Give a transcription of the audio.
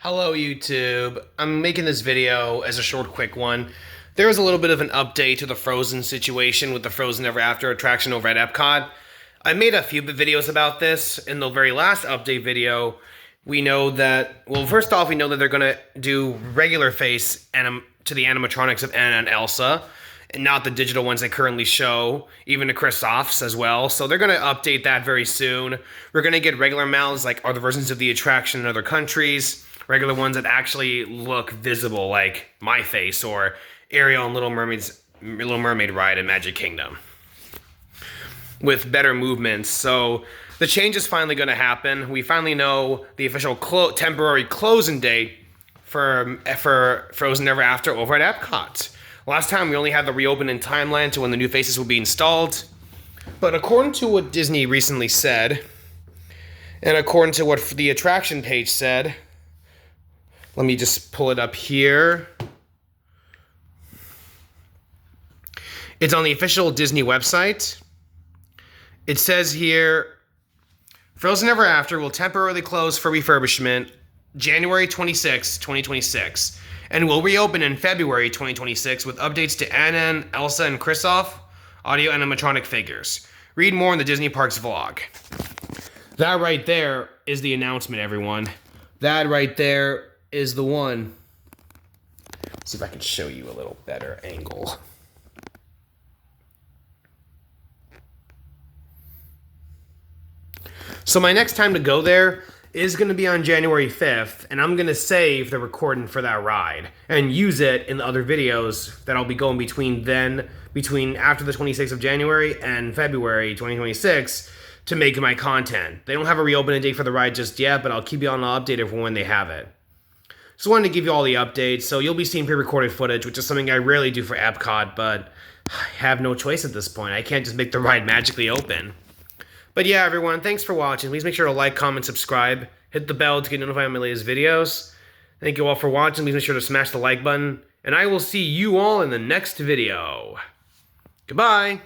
Hello YouTube. I'm making this video as a short quick one. There was a little bit of an update to the Frozen situation with the Frozen Ever After attraction over at Epcot. I made a few videos about this. In the very last update video, we know that, well, first off, we know that they're going to do regular face to the animatronics of Anna and Elsa, and not the digital ones they currently show, even to Krisoff's as well. So they're going to update that very soon. We're going to get regular mouths like other versions of the attraction in other countries, regular ones that actually look visible, like my face or Ariel and Little Mermaid ride in Magic Kingdom, with better movements. So the change is finally going to happen. We finally know the official temporary closing date for Frozen Ever After over at Epcot. Last time we only had the reopening timeline to when the new faces would be installed. But according to what Disney recently said, and according to what the attraction page said, let me just pull it up here. It's on the official Disney website. It says here, Frozen Ever After will temporarily close for refurbishment January 26, 2026, and will reopen in February 2026 with updates to Anna, Elsa, and Krisoff audio-animatronic figures. Read more in the Disney Parks vlog. That right there is the announcement, everyone. That right there is the one. Let's see if I can show you a little better angle. So my next time to go there is going to be on January 5th, and I'm going to save the recording for that ride and use it in the other videos that I'll be going between after the 26th of January and February 2026 to make my content. They don't have a reopening date for the ride just yet, but I'll keep you on the update for when they have it. Just wanted to give you all the updates, so you'll be seeing pre-recorded footage, which is something I rarely do for Epcot, but I have no choice at this point. I can't just make the ride magically open. But yeah, everyone, thanks for watching. Please make sure to like, comment, subscribe. Hit the bell to get notified of my latest videos. Thank you all for watching. Please make sure to smash the like button. And I will see you all in the next video. Goodbye.